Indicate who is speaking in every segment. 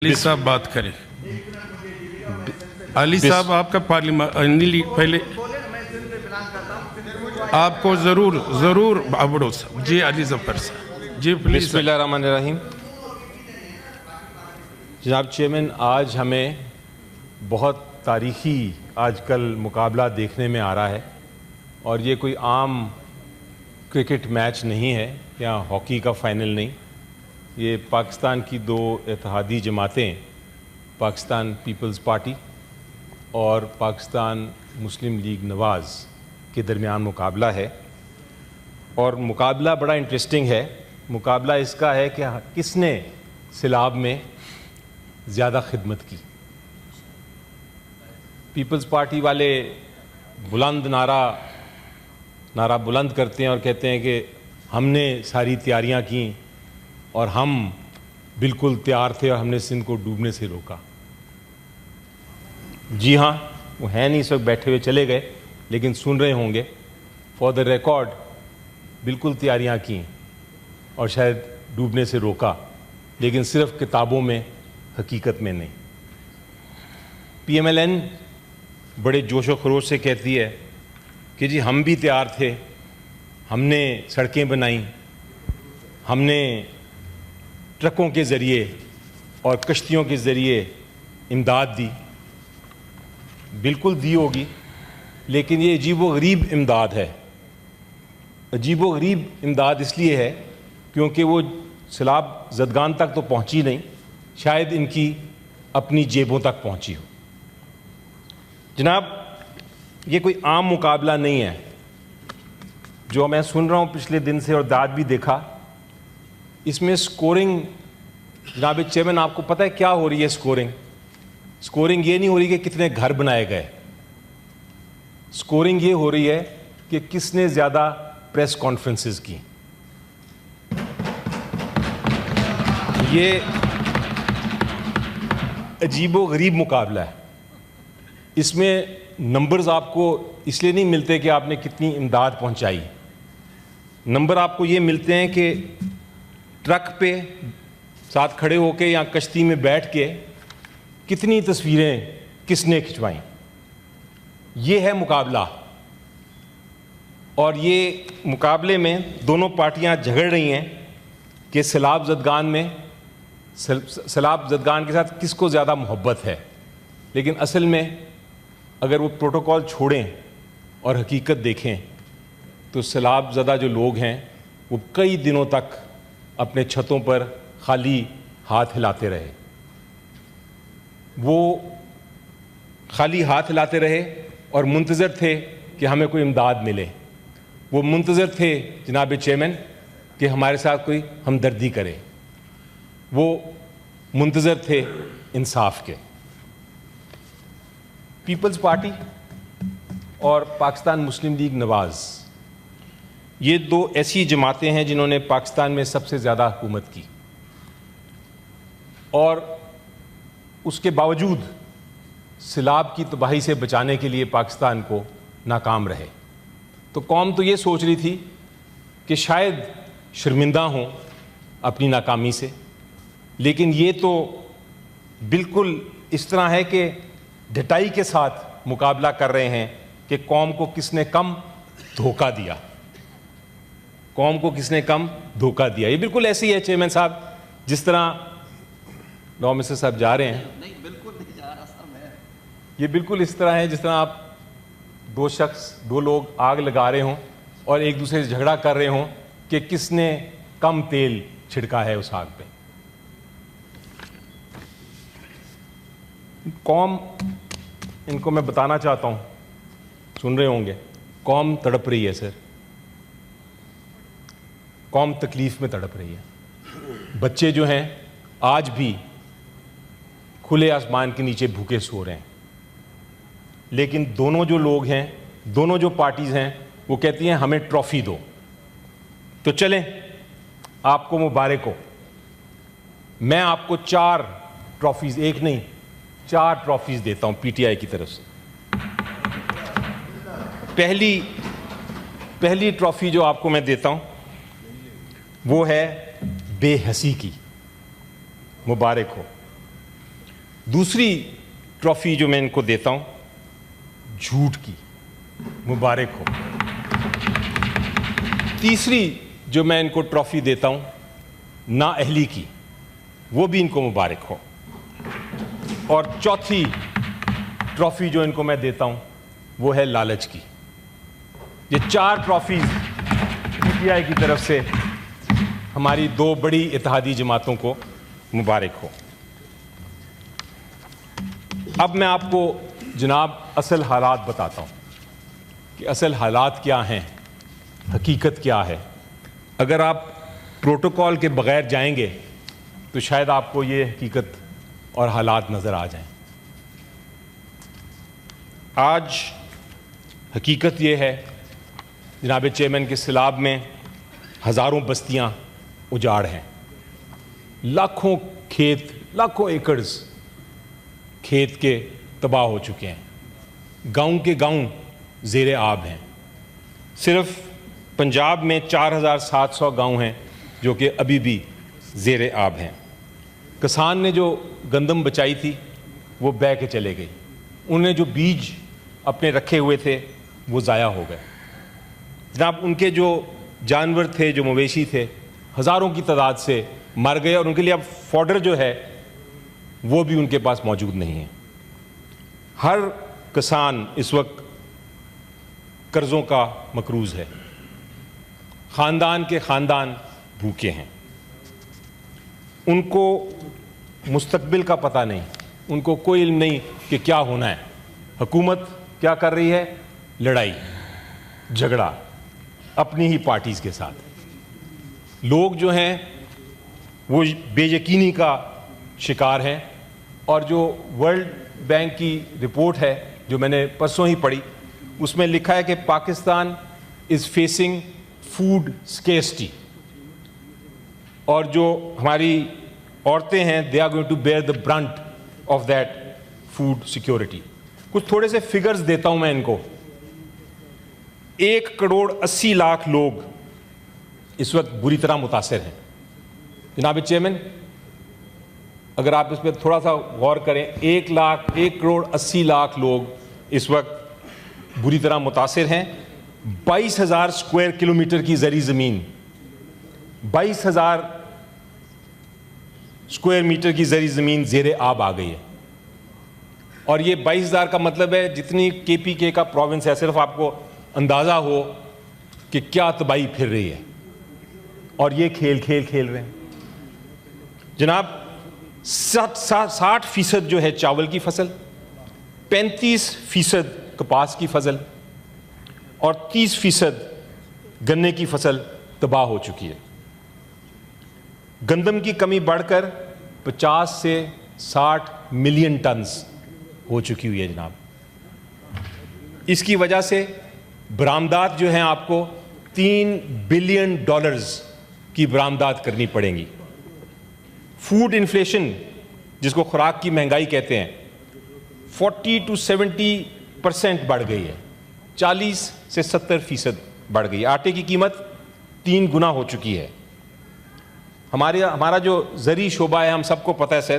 Speaker 1: علی صاحب بات کریں. علی صاحب آپ کا پارلیمانی پہلے آپ کو ضرور ابڑو صاحب. جی علی ظفر صاحب جی پلیز.
Speaker 2: بسم اللہ الرحمن الرحیم. جناب چیئرمین، آج ہمیں بہت تاریخی آج کل مقابلہ دیکھنے میں آ رہا ہے، اور یہ کوئی عام کرکٹ میچ نہیں ہے یا ہاکی کا فائنل نہیں. یہ پاکستان کی دو اتحادی جماعتیں، پاکستان پیپلز پارٹی اور پاکستان مسلم لیگ نواز کے درمیان مقابلہ ہے. اور مقابلہ بڑا انٹرسٹنگ ہے. مقابلہ اس کا ہے کہ کس نے سیلاب میں زیادہ خدمت کی. پیپلز پارٹی والے بلند نعرہ بلند کرتے ہیں اور کہتے ہیں کہ ہم نے ساری تیاریاں کیں اور ہم بالکل تیار تھے اور ہم نے سندھ کو ڈوبنے سے روکا. جی ہاں، وہ ہیں نہیں اس وقت، بیٹھے ہوئے چلے گئے، لیکن سن رہے ہوں گے. فار دا ریکارڈ بالکل تیاریاں کیں اور شاید ڈوبنے سے روکا، لیکن صرف کتابوں میں، حقیقت میں نہیں. پی ایم ایل این بڑے جوش و خروش سے کہتی ہے کہ جی ہم بھی تیار تھے، ہم نے سڑکیں بنائیں، ہم نے ٹرکوں کے ذریعے اور کشتیوں کے ذریعے امداد دی. بالکل دی ہوگی، لیکن یہ عجیب و غریب امداد ہے. عجیب و غریب امداد اس لیے ہے کیونکہ وہ سیلاب زدگان تک تو پہنچی نہیں، شاید ان کی اپنی جیبوں تک پہنچی ہو. جناب، یہ کوئی عام مقابلہ نہیں ہے. جو میں سن رہا ہوں پچھلے دن سے اور داد بھی دیکھا، اس میں سکورنگ، جناب چیئرمین آپ کو پتہ ہے کیا ہو رہی ہے؟ سکورنگ یہ نہیں ہو رہی کہ کتنے گھر بنائے گئے. سکورنگ یہ ہو رہی ہے کہ کس نے زیادہ پریس کانفرنسز کی. یہ عجیب و غریب مقابلہ ہے. اس میں نمبرز آپ کو اس لیے نہیں ملتے کہ آپ نے کتنی امداد پہنچائی. نمبر آپ کو یہ ملتے ہیں کہ ٹرک پہ ساتھ کھڑے ہو کے یا کشتی میں بیٹھ کے کتنی تصویریں کس نے کھنچوائیں. یہ ہے مقابلہ. اور یہ مقابلے میں دونوں پارٹیاں جھگڑ رہی ہیں کہ سیلاب زدگان کے ساتھ کس کو زیادہ محبت ہے. لیکن اصل میں اگر وہ پروٹوکول چھوڑیں اور حقیقت دیکھیں تو سیلاب زدہ جو لوگ ہیں وہ کئی دنوں تک اپنے چھتوں پر خالی ہاتھ ہلاتے رہے. وہ خالی ہاتھ ہلاتے رہے اور منتظر تھے کہ ہمیں کوئی امداد ملے. وہ منتظر تھے جناب چیئرمین کہ ہمارے ساتھ کوئی ہمدردی کرے. وہ منتظر تھے انصاف کے. پیپلز پارٹی اور پاکستان مسلم لیگ نواز، یہ دو ایسی جماعتیں ہیں جنہوں نے پاکستان میں سب سے زیادہ حکومت کی، اور اس کے باوجود سیلاب کی تباہی سے بچانے کے لیے پاکستان کو ناکام رہے. تو قوم تو یہ سوچ رہی تھی کہ شاید شرمندہ ہوں اپنی ناکامی سے، لیکن یہ تو بالکل اس طرح ہے کہ ڈٹائی کے ساتھ مقابلہ کر رہے ہیں کہ قوم کو کس نے کم دھوکہ دیا. قوم کو کس نے کم دھوکہ دیا. یہ بالکل ایسے ہی ہے چیئرمین صاحب جس طرح لاء منسٹر صاحب جا رہے ہیں.
Speaker 3: نہیں بالکل نہیں جا رہا صاحب. میں
Speaker 2: یہ بالکل اس طرح ہے جس طرح آپ دو لوگ آگ لگا رہے ہوں اور ایک دوسرے سے جھگڑا کر رہے ہوں کہ کس نے کم تیل چھڑکا ہے اس آگ پہ. قوم، ان کو میں بتانا چاہتا ہوں، سن رہے ہوں گے، قوم تڑپ رہی ہے سر. قوم تکلیف میں تڑپ رہی ہے. بچے جو ہیں آج بھی کھلے آسمان کے نیچے بھوکے سو رہے ہیں. لیکن دونوں جو لوگ ہیں، دونوں جو پارٹیز ہیں، وہ کہتی ہیں ہمیں ٹرافی دو. تو چلیں، آپ کو مبارک ہو. میں آپ کو 4 ٹرافیز، ایک نہیں 4 ٹرافیز دیتا ہوں پی ٹی آئی کی طرف سے. پہلی ٹرافی جو آپ کو میں دیتا ہوں وہ ہے بے حسی کی. مبارک ہو. دوسری ٹرافی جو میں ان کو دیتا ہوں جھوٹ کی، مبارک ہو. تیسری جو میں ان کو ٹرافی دیتا ہوں نااہلی کی، وہ بھی ان کو مبارک ہو. اور چوتھی ٹرافی جو ان کو میں دیتا ہوں وہ ہے لالچ کی. یہ 4 ٹرافیز پی ٹی آئی کی طرف سے ہماری 2 بڑی اتحادی جماعتوں کو مبارک ہو. اب میں آپ کو جناب اصل حالات بتاتا ہوں کہ اصل حالات کیا ہیں، حقیقت کیا ہے. اگر آپ پروٹوکول کے بغیر جائیں گے تو شاید آپ کو یہ حقیقت اور حالات نظر آ جائیں. آج حقیقت یہ ہے جناب چیئرمین کے سیلاب میں ہزاروں بستیاں اجاڑ ہیں، لاکھوں کھیت، لاکھوں ایکڑز کھیت کے تباہ ہو چکے ہیں، گاؤں کے گاؤں زیر آب ہیں. صرف پنجاب میں 4700 گاؤں ہیں جو کہ ابھی بھی زیر آب ہیں. کسان نے جو گندم بچائی تھی وہ بہہ کے چلے گئی، انہوں نے جو بیج اپنے رکھے ہوئے تھے وہ ضائع ہو گئے. جناب ان کے جو جانور تھے، جو مویشی تھے، ہزاروں کی تعداد سے مر گئے، اور ان کے لیے اب فوڈر جو ہے وہ بھی ان کے پاس موجود نہیں ہے. ہر کسان اس وقت قرضوں کا مقروض ہے، خاندان کے خاندان بھوکے ہیں. ان کو مستقبل کا پتہ نہیں، ان کو کوئی علم نہیں کہ کیا ہونا ہے. حکومت کیا کر رہی ہے؟ لڑائی جھگڑا اپنی ہی پارٹیز کے ساتھ. لوگ جو ہیں وہ بے یقینی کا شکار ہیں. اور جو ورلڈ بینک کی رپورٹ ہے جو میں نے پرسوں ہی پڑھی، اس میں لکھا ہے کہ Pakistan is facing food scarcity, اور جو ہماری عورتیں ہیں they are going to bear the brunt of that food security. کچھ تھوڑے سے فگرز دیتا ہوں میں ان کو. 1,80,00,000 لوگ اس وقت بری طرح متاثر ہیں. جناب چیئرمین اگر آپ اس پہ تھوڑا سا غور کریں، 1,80,00,000 لوگ اس وقت بری طرح متاثر ہیں. 22,000 اسکوائر کلومیٹر کی زرعی زمین، 22,000 اسکوائر میٹر کی زرعی زمین زیر آب آ گئی ہے. اور یہ 22,000 کا مطلب ہے جتنی کے پی کے کا پروونس ہے. صرف آپ کو اندازہ ہو کہ کیا تباہی پھر رہی ہے، اور یہ کھیل رہے ہیں. جناب 60% جو ہے چاول کی فصل، 35% کپاس کی فصل، اور 30% گنے کی فصل تباہ ہو چکی ہے. گندم کی کمی بڑھ کر 50 سے 60 ملین ٹنز ہو چکی ہوئی ہے جناب. اس کی وجہ سے برآمدات جو ہیں آپ کو $3 بلین کی برآمدات کرنی پڑیں گی. فوڈ انفلیشن جس کو خوراک کی مہنگائی کہتے ہیں 40 to 70% بڑھ گئی ہے، 40 سے 70% بڑھ گئی. آٹے کی قیمت 3 گنا ہو چکی ہے. ہمارا جو زرعی شعبہ ہے، ہم سب کو پتہ ہے سر،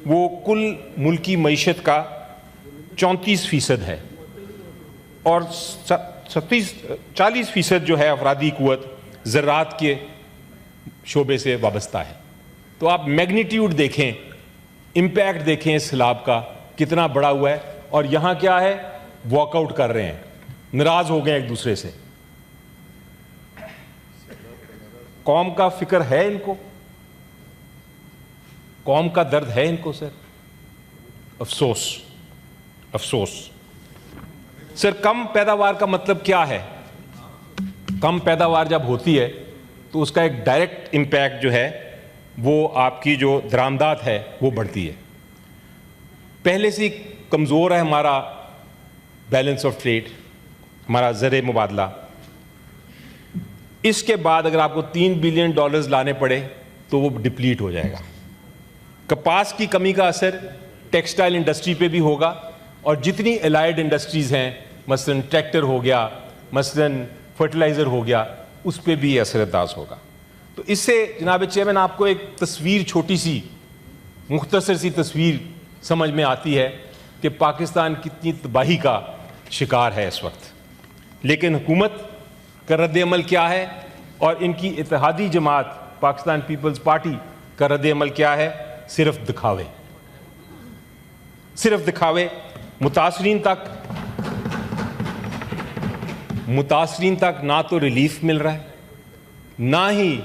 Speaker 2: وہ کل ملکی معیشت کا 34% ہے، اور 40% جو ہے افرادی قوت زراعت کے شعبے سے وابستہ ہے. تو آپ میگنیٹیوڈ دیکھیں، امپیکٹ دیکھیں اس سیلاب کا کتنا بڑا ہوا ہے. اور یہاں کیا ہے؟ واک آؤٹ کر رہے ہیں، ناراض ہو گئے ایک دوسرے سے. قوم کا فکر ہے ان کو؟ قوم کا درد ہے ان کو سر؟ افسوس افسوس. سر کم پیداوار کا مطلب کیا ہے؟ کم پیداوار جب ہوتی ہے تو اس کا ایک ڈائریکٹ امپیکٹ جو ہے وہ آپ کی جو درآمدات ہے وہ بڑھتی ہے. پہلے سے کمزور ہے ہمارا بیلنس آف ٹریڈ، ہمارا زر مبادلہ. اس کے بعد اگر آپ کو $3 بلین لانے پڑے تو وہ ڈپلیٹ ہو جائے گا. کپاس کی کمی کا اثر ٹیکسٹائل انڈسٹری پہ بھی ہوگا، اور جتنی الائڈ انڈسٹریز ہیں، مثلاً ٹریکٹر ہو گیا، مثلاً فرٹیلائزر ہو گیا، اس پہ بھی یہ اثر انداز ہوگا. تو اس سے جناب چیئرمین آپ کو ایک تصویر، چھوٹی سی مختصر سی تصویر سمجھ میں آتی ہے کہ پاکستان کتنی تباہی کا شکار ہے اس وقت. لیکن حکومت کا رد عمل کیا ہے اور ان کی اتحادی جماعت پاکستان پیپلز پارٹی کا رد عمل کیا ہے؟ صرف دکھاوے، صرف دکھاوے. متاثرین تک نہ تو ریلیف مل رہا ہے نہ ہی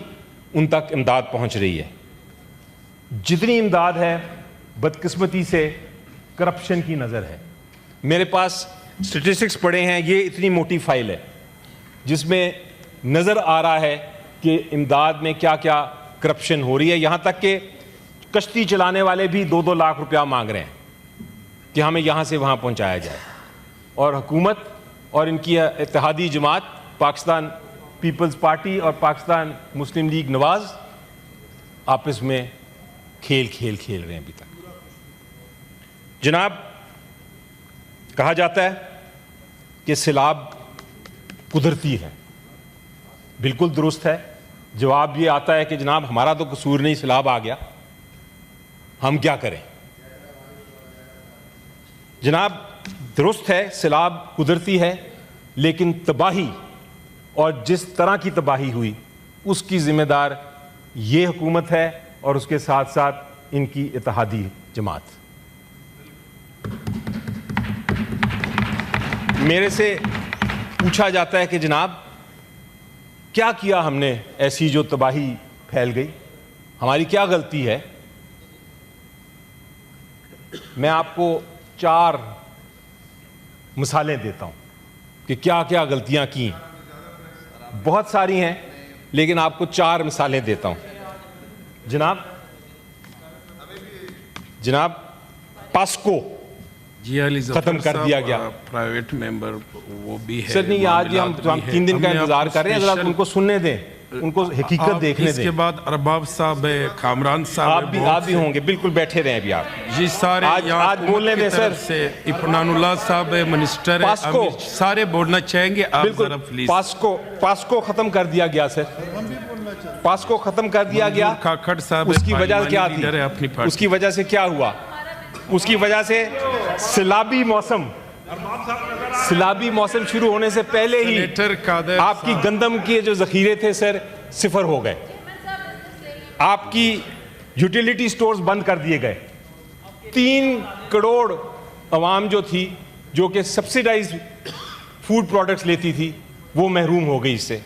Speaker 2: ان تک امداد پہنچ رہی ہے. جتنی امداد ہے بدقسمتی سے کرپشن کی نظر ہے. میرے پاس اسٹیٹسٹکس پڑے ہیں، یہ اتنی موٹی فائل ہے جس میں نظر آ رہا ہے کہ امداد میں کیا کیا کرپشن ہو رہی ہے. یہاں تک کہ کشتی چلانے والے بھی 2-2 لاکھ روپیہ مانگ رہے ہیں کہ ہمیں یہاں سے وہاں پہنچایا جائے. اور حکومت اور ان کی اتحادی جماعت پاکستان پیپلز پارٹی اور پاکستان مسلم لیگ نواز آپس میں کھیل رہے ہیں ابھی تک. جناب، کہا جاتا ہے کہ سیلاب قدرتی ہے. بالکل درست ہے. جواب یہ آتا ہے کہ جناب ہمارا تو قصور نہیں، سیلاب آ گیا، ہم کیا کریں؟ جناب درست ہے، سیلاب قدرتی ہے، لیکن تباہی اور جس طرح کی تباہی ہوئی اس کی ذمہ دار یہ حکومت ہے اور اس کے ساتھ ساتھ ان کی اتحادی جماعت. میرے سے پوچھا جاتا ہے کہ جناب کیا کیا ہم نے ایسی جو تباہی پھیل گئی، ہماری کیا غلطی ہے؟ میں آپ کو 4 مثالیں دیتا ہوں کہ کیا کیا غلطیاں کی. بہت ساری ہیں لیکن آپ کو 4 مثالیں دیتا ہوں. جناب پاسکو
Speaker 1: جی علی
Speaker 2: ختم کر دیا گیا.
Speaker 1: پرائیویٹ ممبر وہ بھی ہے.
Speaker 2: سر نہیں، آج ہم 3 دن کا انتظار کر رہے ہیں، ذرا ان کو سننے دیں، ان کو حقیقت دیکھنے دیں.
Speaker 1: اس کے بعد ارباب صاحب ہے، کامران صاحب
Speaker 2: آپ بھی ہوں گے. بالکل بیٹھے رہے ابھی آپ.
Speaker 1: جی سارے
Speaker 2: آج بولنے دیں سر.
Speaker 1: سے اطمینان اللہ صاحب ہے، منسٹر ہے، سارے بولنا چاہیں گے. آپ ذرا پلیز.
Speaker 2: پاسکو ختم کر دیا گیا سر. پاسکو ختم کر دیا گیا.
Speaker 1: کھاکھڑ صاحب
Speaker 2: اس کی وجہ کیا تھی؟ اس کی وجہ سے کیا ہوا؟ اس کی وجہ سے سیلابی موسم شروع ہونے سے پہلے ہی آپ کی گندم کے جو ذخیرے تھے سر 0 ہو گئے. آپ کی یوٹیلیٹی سٹورز بند کر دیے گئے. 3 کروڑ عوام جو تھی جو کہ سبسیڈائز فوڈ پروڈکٹس لیتی تھی وہ محروم ہو گئی اس سے.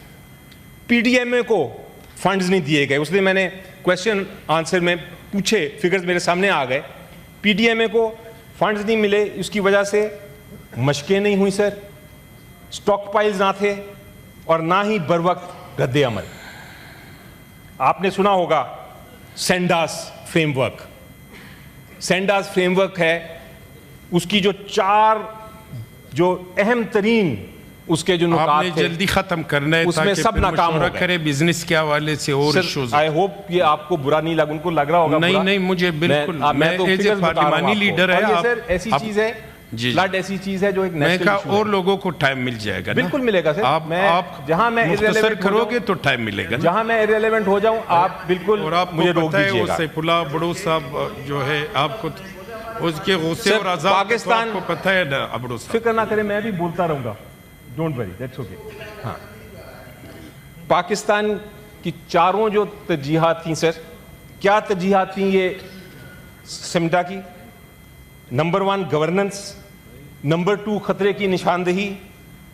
Speaker 2: پی ڈی ایم اے کو فنڈز نہیں دیے گئے. اس لیے میں نے کویسچن آنسر میں پوچھے، فگرز میرے سامنے آ گئے. پی ڈی ایم اے کو فنڈز نہیں ملے، اس کی وجہ سے مشقیں نہیں ہوئی سر، سٹاک پائلز نہ تھے اور نہ ہی بر وقت رد عمل. آپ نے سنا ہوگا سینڈاس فریم ورک. سینڈاس فریم ورک ہے، اس کی جو 4 جو اہم ترین اس کے جو نکات تھے
Speaker 1: جلدی ختم کرنا ہے
Speaker 2: اس میں سب ناکام ہو گئے.
Speaker 1: کرے بزنس کے حوالے سے اور ایشوز.
Speaker 2: آئی ہوپ یہ آپ کو برا نہیں لگا، ان کو لگ رہا ہوگا.
Speaker 1: نہیں مجھے بالکل، میں تو پارلیمانی لیڈر ہے.
Speaker 2: سر ایسی چیز ہے، فلڈ ایسی چیز ہے جو ایک نیشنل ایشو ہے.
Speaker 1: اور لوگوں کو ٹائم مل جائے گا.
Speaker 2: بالکل ملے گا سر.
Speaker 1: آپ
Speaker 2: جہاں میں
Speaker 1: مختصر کرو گے تو ٹائم ملے گا.
Speaker 2: جہاں میں ارریلیونٹ ہو جاؤں آپ بالکل مجھے روک دیجیے گا.
Speaker 1: سیف اللہ بڑو صاحب جو ہے آپ کو اس کے غصے اور عذاب
Speaker 2: پاکستان
Speaker 1: کو پتہ ہے نا. بڑو صاحب
Speaker 2: فکر نہ کریں، میں بھی بولتا رہوں گا. Don't worry, that's okay. ہاں، پاکستان کی 4 جو ترجیحات تھیں سر، کیا ترجیحات تھیں یہ سمٹا کی؟ نمبر 1 گورننس، نمبر 2 خطرے کی نشاندہی،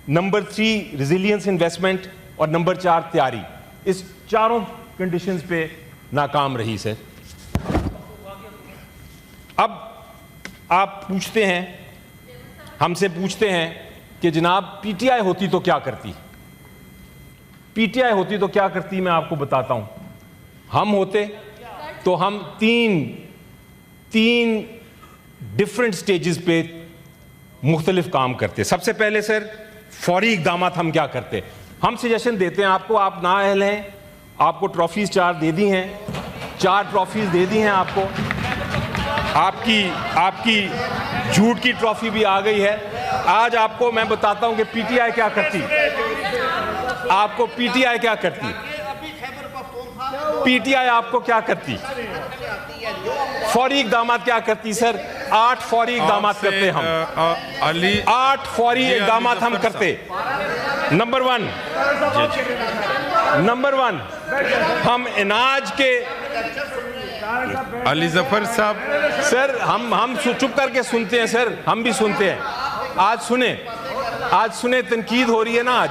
Speaker 2: نمبر 3 ریزیلینس انویسٹمنٹ اور نمبر 4 تیاری. اس 4 کنڈیشنز پہ ناکام رہی سر. اب آپ پوچھتے ہیں، ہم سے پوچھتے ہیں کہ جناب پی ٹی آئی ہوتی تو کیا کرتی؟ پی ٹی آئی ہوتی تو کیا کرتی؟ میں آپ کو بتاتا ہوں. ہم ہوتے تو ہم 3 ڈفرنٹ سٹیجز پہ مختلف کام کرتے. سب سے پہلے سر فوری اقدامات ہم کیا کرتے؟ ہم سجیشن دیتے ہیں آپ کو، آپ نااہل ہیں، آپ کو ٹرافیز 4 دے دی ہیں، 4 ٹرافیز دے دی ہیں آپ کو. آپ کی جھوٹ کی ٹرافی بھی آ گئی ہے. آج آپ کو میں بتاتا ہوں کہ پی ٹی آئی کیا کرتی. آپ کو پی ٹی آئی کیا کرتی. پی ٹی آئی آپ کو کیا کرتی؟ فوری اقدامات کیا کرتی سر؟ 8 فوری اقدامات کرتے ہم، 8 فوری اقدامات ہم کرتے۔ نمبر 1 ہم اناج کے
Speaker 1: علی ظفر صاحب
Speaker 2: سر ہم چپ کر کے سنتے ہیں سر، ہم بھی سنتے ہیں۔ آج سنیں تنقید ہو رہی ہے نا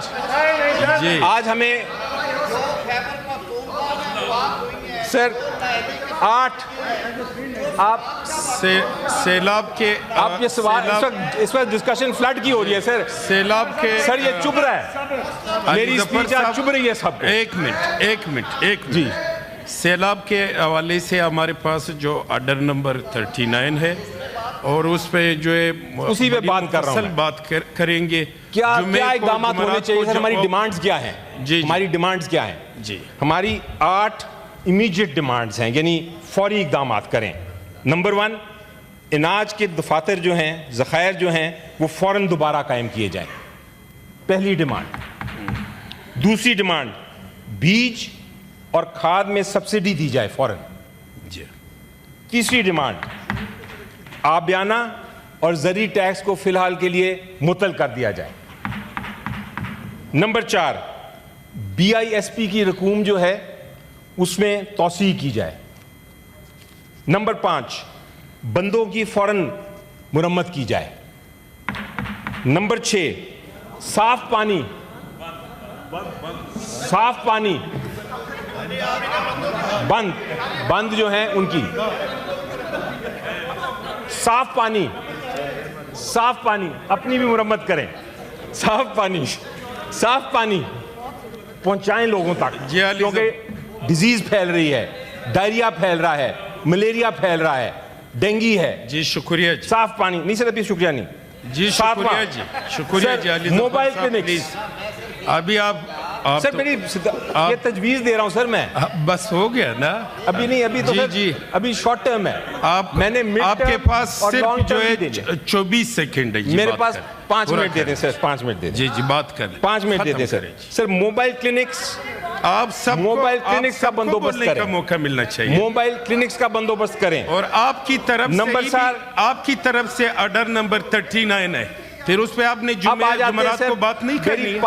Speaker 1: جی
Speaker 2: آج ہمیں سر 8 آپ
Speaker 1: سیلاب کے
Speaker 2: آپ یہ سوال اس وقت ڈسکشن فلڈ کی ہو رہی ہے سر،
Speaker 1: سیلاب کے
Speaker 2: سر یہ چپ رہا ہے، میری اسپیچ آج چپ رہی ہے سب کو۔
Speaker 1: ایک منٹ
Speaker 2: جی
Speaker 1: سیلاب کے حوالے سے ہمارے پاس جو آرڈر نمبر 39 ہے اور اس پہ جو ہے
Speaker 2: اسی پہ بات کر رہا ہوں،
Speaker 1: بات کریں گے
Speaker 2: کیا اقدامات ہونے چاہیے سر؟ ہماری ڈیمانڈز کیا ہیں؟
Speaker 1: جی
Speaker 2: ہماری ڈیمانڈز کیا ہیں؟
Speaker 1: جی
Speaker 2: ہماری 8 امیجیٹ ڈیمانڈز ہیں، یعنی فوری اقدامات کریں۔ نمبر 1 اناج کے دفاتر جو ہیں، ذخائر جو ہیں، وہ فوراً دوبارہ قائم کیے جائیں، پہلی ڈیمانڈ۔ دوسری ڈیمانڈ بیج اور کھاد میں سبسڈی دی جائے فوراً۔
Speaker 1: جی
Speaker 2: تیسری ڈیمانڈ آبیانہ اور زرعی ٹیکس کو فی الحال کے لیے معطل کر دیا جائے۔ Number 4 B I S P کی رقوم جو ہے اس میں توسیع کی جائے۔ نمبر 5 بندوں کی فوراً مرمت کی جائے۔ نمبر 6 صاف پانی بند جو ہیں ان کی صاف پانی اپنی بھی مرمت کریں، صاف پانی پہنچائیں لوگوں تک، کیونکہ ڈیزیز پھیل رہی ہے، ڈائریا پھیل رہا ہے، ملیریا پھیل رہا ہے، ڈینگی ہے۔
Speaker 1: جی شکریہ جی،
Speaker 2: صاف پانی نہیں سر، ابھی شکریہ نہیں
Speaker 1: جی شکریہ جی علی
Speaker 2: موبائل
Speaker 1: ظفر صاحب
Speaker 2: کلینکس
Speaker 1: پلیز ابھی آپ
Speaker 2: سر میری یہ تجویز دے رہا ہوں سر میں،
Speaker 1: بس ہو گیا نا
Speaker 2: ابھی نہیں، ابھی تو
Speaker 1: جی
Speaker 2: ابھی شارٹ ٹرم ہے، میں نے
Speaker 1: آپ کے پاس صرف جو ہے 24 سیکنڈ ہے،
Speaker 2: میرے پاس 5 منٹ دے دیں سر، 5 منٹ دے دیں
Speaker 1: جی بات کر
Speaker 2: 5 منٹ دے دیں سر۔ موبائل کلینکس
Speaker 1: آپ سب
Speaker 2: موبائل کلینکس کا بندوبست کریں،
Speaker 1: موقع ملنا چاہیے،
Speaker 2: موبائل کلینکس کا بندوبست کریں،
Speaker 1: اور آپ کی طرف سے آرڈر نمبر 39 ہے، پھر اس پہ آپ نے جمعرات کو بات نہیں کرنی۔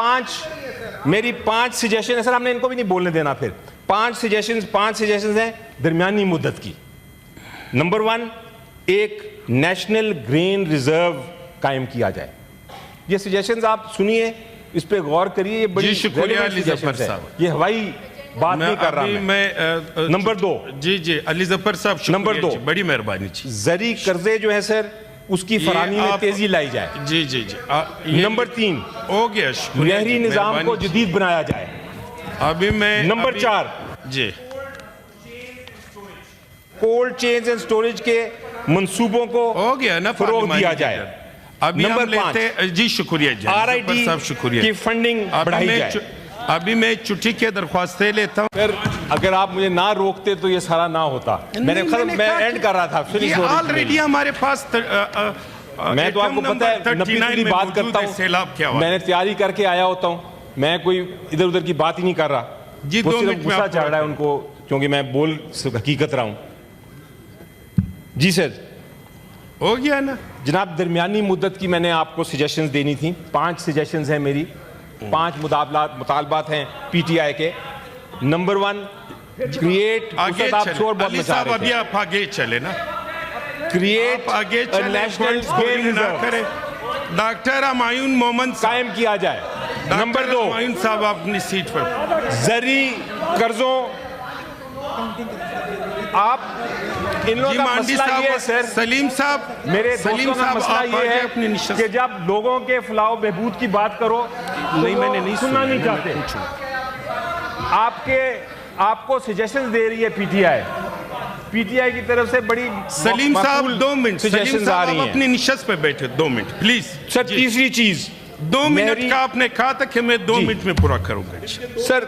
Speaker 2: میری 5 سجیشن ہے سر، ہم نے ان کو بھی نہیں بولنے دینا، پھر 5 سجیشنز ہیں درمیانی مدت کی۔ نمبر 1 ایک نیشنل گرین ریزرو قائم کیا جائے۔ یہ سجیشنز آپ سنیے، اس پہ غور کریے، یہ بڑی
Speaker 1: شکریہ علی ظفر صاحب،
Speaker 2: یہ ہوائی بات نہیں کر رہا میں۔ نمبر 2
Speaker 1: جی علی ظفر صاحب
Speaker 2: نمبر 2
Speaker 1: بڑی مہربانی جی،
Speaker 2: زرعی قرضے جو ہیں سر اس کی فراہمی میں تیزی لائی جائے۔
Speaker 1: جی
Speaker 2: نمبر 3
Speaker 1: ہو گیا،
Speaker 2: نہری نظام کو جدید بنایا جائے۔
Speaker 1: ابھی میں
Speaker 2: number 4
Speaker 1: G
Speaker 2: cold chains and storage کے منصوبوں کو
Speaker 1: ہو گیا نا،
Speaker 2: فروغ دیا جائے۔
Speaker 1: ابھی
Speaker 2: نمبر
Speaker 1: ہم لیتے جی شکریہ جی
Speaker 2: آر آئی ڈی کی فنڈنگ بڑھائی جائے۔
Speaker 1: ابھی میں چھٹی کی درخواستیں لیتا ہوں۔
Speaker 2: پھر اگر آپ مجھے نہ روکتے تو یہ سارا نہ ہوتا، میں اینڈ کر رہا تھا۔
Speaker 1: آلریڈی ہمارے پاس
Speaker 2: میں تو آپ کو پتہ ہے 90 کی بات کرتا ہوں، میں نے تیاری کر کے آیا ہوتا ہوں، میں کوئی ادھر ادھر کی بات ہی نہیں کر رہا۔
Speaker 1: جی 2 منٹ میں
Speaker 2: غصہ چڑھ رہا ہے ان کو، کیونکہ میں بول حقیقت رہا ہوں۔ جی سر
Speaker 1: ہو گیا نا
Speaker 2: جناب، درمیانی مدت کی میں نے آپ کو سجیشنز دینی تھی، 5 سجیشنز ہیں میری، 5 مطالبات ہیں پی ٹی آئی کے۔ نمبر 1 کریٹ، آپ شور بہت مچا رہے تھے،
Speaker 1: آپ آگے چلے نا،
Speaker 2: create national green reserve
Speaker 1: doctor Humayun مومن
Speaker 2: قائم کیا جائے۔ نمبر 2
Speaker 1: ہمایون صاحب اپنی سیٹ پر،
Speaker 2: زرعی قرضوں، آپ ان لوگوں کا مسئلہ یہ ہے سر،
Speaker 1: سلیم صاحب،
Speaker 2: میرے دوستوں کا مسئلہ یہ ہے کہ جب لوگوں کے فلاح و بہبود کی بات کرو
Speaker 1: نہیں، میں نے نہیں
Speaker 2: سننا نہیں چاہتے۔ آپ کو سجیشنز دے رہی ہے پی ٹی آئی کی طرف سے بڑی
Speaker 1: سلیم صاحب 2 منٹ، سلیم
Speaker 2: سجیشنز آ رہی
Speaker 1: صاحب
Speaker 2: ہیں
Speaker 1: اپنی نشست پہ بیٹھے 2 منٹ پلیز
Speaker 2: سر۔ تیسری چیز
Speaker 1: 2 منٹ کا آپ نے کہا تھا کہ میں 2 منٹ میں پورا کروں گا
Speaker 2: سر۔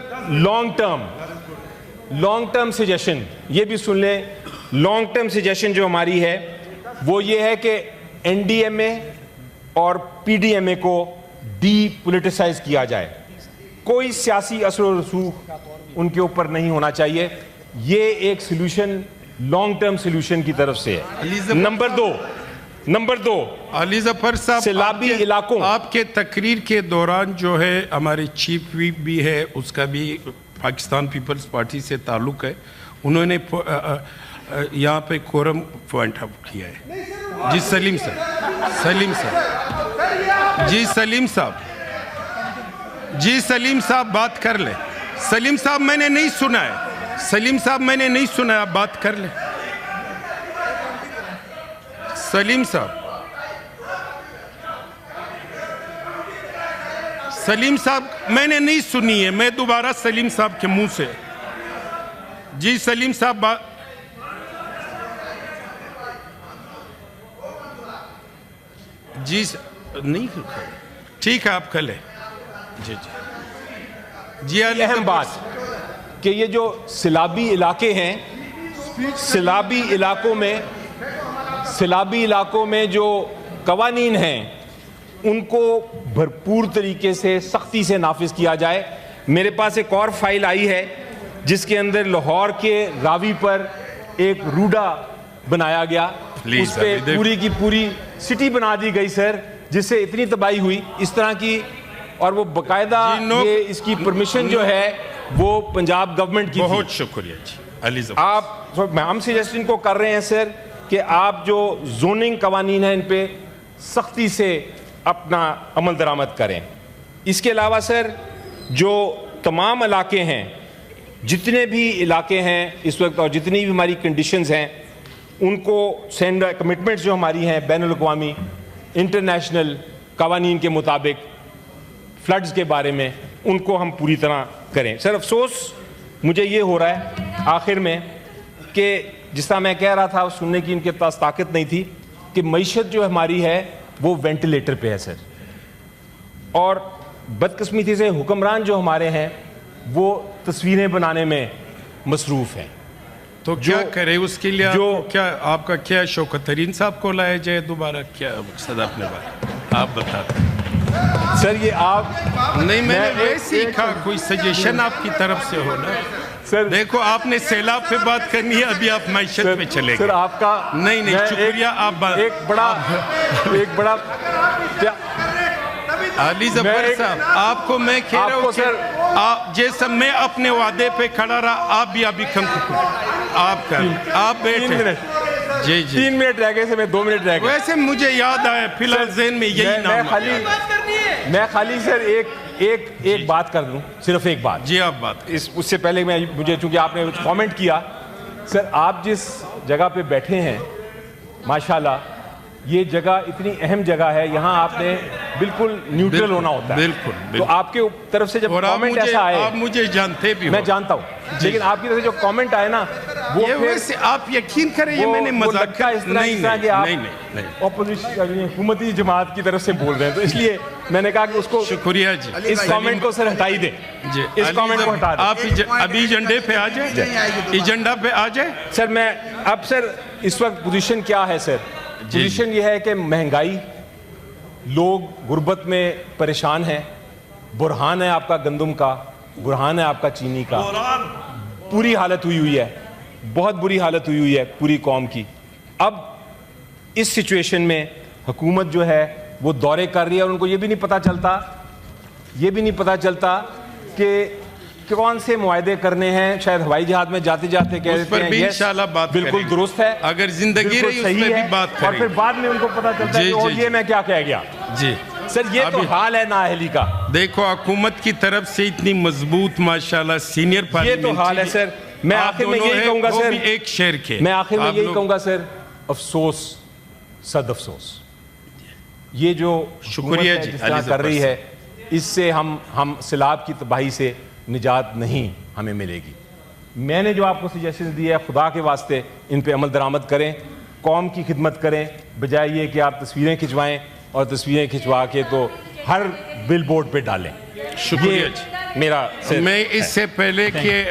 Speaker 2: لانگ ٹرم سجیشن یہ بھی سن لیں، لانگ ٹرم سجیشن جو ہماری ہے وہ یہ ہے کہ این ڈی ایم اے اور پی ڈی ایم اے کو ڈی پولیٹیسائز کیا جائے، کوئی سیاسی اثر و رسوخ ان کے اوپر نہیں ہونا چاہیے۔ یہ ایک سلوشن لانگ ٹرم سلوشن کی طرف سے ہے. نمبر دو
Speaker 1: علی ظفر صاحب
Speaker 2: سیلابی علاقوں
Speaker 1: آپ کے تقریر کے دوران جو ہے ہمارے چیف ویپ بھی ہے, اس کا بھی پاکستان پیپلز پارٹی سے تعلق ہے, انہوں نے یہاں پہ کورم پوائنٹ اپ کیا ہے. جی سلیم صاحب بات کر لیں. سلیم صاحب میں نے نہیں سنا ہے, آپ بات کر لیں. سلیم صاحب میں نے نہیں سنی ہے, میں دوبارہ سلیم صاحب کے منہ سے. جی سلیم صاحب بات جی نہیں ٹھیک ہے, آپ کر لیں. جی
Speaker 2: اہم بات کہ یہ جو سیلابی علاقے ہیں, سیلابی علاقوں میں جو قوانین ہیں ان کو بھرپور طریقے سے سختی سے نافذ کیا جائے. میرے پاس ایک اور فائل آئی ہے جس کے اندر لاہور کے راوی پر ایک روڈا بنایا گیا, اس پہ پوری کی پوری سٹی بنا دی گئی سر, جس سے اتنی تباہی ہوئی اس طرح کی, اور وہ باقاعدہ یہ اس کی پرمیشن جو ہے وہ پنجاب گورنمنٹ کی.
Speaker 1: بہت شکریہ جی علی ظفر.
Speaker 2: آپ ہم سجیسشن کو کر رہے ہیں سر کہ آپ جو زوننگ قوانین ہیں ان پہ سختی سے اپنا عمل درآمد کریں. اس کے علاوہ سر جو تمام علاقے ہیں, جتنے بھی علاقے ہیں اس وقت اور جتنی بھی ہماری کنڈیشنز ہیں, ان کو کمٹمنٹس جو ہماری ہیں بین الاقوامی انٹرنیشنل قوانین کے مطابق فلڈز کے بارے میں, ان کو ہم پوری طرح کریں. سر افسوس مجھے یہ ہو رہا ہے آخر میں کہ جس طرح میں کہہ رہا تھا سننے کی ان کے پاس طاقت نہیں تھی کہ معیشت جو ہماری ہے وہ وینٹیلیٹر پہ ہے سر, اور بدقسمتی سے حکمران جو ہمارے ہیں وہ تصویریں بنانے میں مصروف ہیں.
Speaker 1: تو کیا کرے اس کے لیے کیا آپ کا کیا شوکت ترین صاحب کو لائے جائے دوبارہ, کیا مقصد اپنے بارے آپ بتا دیں
Speaker 2: سر. یہ آپ
Speaker 1: نہیں, میں نے ویسے کہا کوئی سجیشن آپ کی طرف سے ہو نا سر. دیکھو آپ نے سیلاب پہ بات کرنی ہے, ابھی آپ معیشت پہ چلے گئے.
Speaker 2: سر آپ کا
Speaker 1: نہیں شکریہ. آپ
Speaker 2: ایک بڑا
Speaker 1: علی ظفر صاحب آپ کو میں کہہ رہا ہوں کہ جیسا میں اپنے وعدے پہ کھڑا رہا, آپ بھی ابھی کم آپ بیٹھے. جی
Speaker 2: 3 منٹ رہ گئے سے میں 2 منٹ رہ گئے.
Speaker 1: ویسے مجھے یاد آیا فی الحال ذہن میں یہی نام ہے.
Speaker 2: میں خالی سر ایک بات کر دوں, صرف ایک بات.
Speaker 1: جی آپ بات.
Speaker 2: اس سے پہلے مجھے چونکہ آپ نے کامنٹ کیا سر, آپ جس جگہ پہ بیٹھے ہیں ماشاءاللہ یہ جگہ اتنی اہم جگہ ہے, یہاں آپ نے بالکل نیوٹرل ہونا ہوتا ہے.
Speaker 1: بالکل.
Speaker 2: تو آپ کے طرف سے جب کامنٹ ایسا آئے,
Speaker 1: آپ مجھے جانتے بھی,
Speaker 2: میں جانتا ہوں, لیکن آپ کی طرف سے جو کامنٹ آئے نا وہ
Speaker 1: ویسے آپ یقین کریں یہ میں نے مذاق
Speaker 2: نہیں اپوزیشن حکومتی جماعت کی طرف سے بول رہے ہیں, تو اس لیے میں نے کہا کہ اس کو
Speaker 1: شکریہ جی,
Speaker 2: اس کامنٹ کو سر ہٹائی دیں. اس کامنٹ کو ہٹا دیں.
Speaker 1: آپ ابھی ایجنڈے پہ آ جائیں, ایجنڈا پہ آ جائیں.
Speaker 2: سر میں اب سر اس وقت پوزیشن کیا ہے سر؟ پوزیشن یہ ہے کہ مہنگائی, لوگ غربت میں پریشان ہیں, بحران ہے آپ کا گندم کا, بحران ہے آپ کا چینی کا, پوری حالت ہوئی ہے, بہت بری حالت ہوئی ہے پوری قوم کی. اب اس سچویشن میں حکومت جو ہے وہ دورے کر رہی ہے, اور ان کو یہ بھی نہیں پتا چلتا کہ کون سے معاہدے کرنے ہیں. شاید ہوائی جہاز میں جاتے جاتے کہہ دیتے ہیں
Speaker 1: یس
Speaker 2: بالکل درست ہے,
Speaker 1: اگر زندگی رہی اس میں بھی بات کریں,
Speaker 2: اور پھر بعد میں ان کو پتا چلتا ہے کہ یہ میں کیا کہہ گیا.
Speaker 1: جی
Speaker 2: سر یہ تو حال ہے نااہلی کا.
Speaker 1: دیکھو حکومت کی طرف سے اتنی مضبوط ماشاءاللہ سینئر پارلیمنٹ,
Speaker 2: یہ تو حال ہے سر. میں آخر میں یہی کہوں گا سر,
Speaker 1: ایک شہر کے
Speaker 2: میں آخر میں یہی کہوں گا سر, افسوس, صد افسوس, یہ جو
Speaker 1: شکریہ جی
Speaker 2: کر رہی ہے اس سے ہم سیلاب کی تباہی سے نجات نہیں ہمیں ملے گی. میں نے جو آپ کو سجیشن دی ہے, خدا کے واسطے ان پہ عمل درآمد کریں, قوم کی خدمت کریں, بجائے یہ کہ آپ تصویریں کھنچوائیں اور تصویریں کھنچوا کے تو ہر بل بورڈ پہ ڈالیں.
Speaker 1: شکریہ جی.
Speaker 2: میرا
Speaker 1: میں اس سے پہلے کہ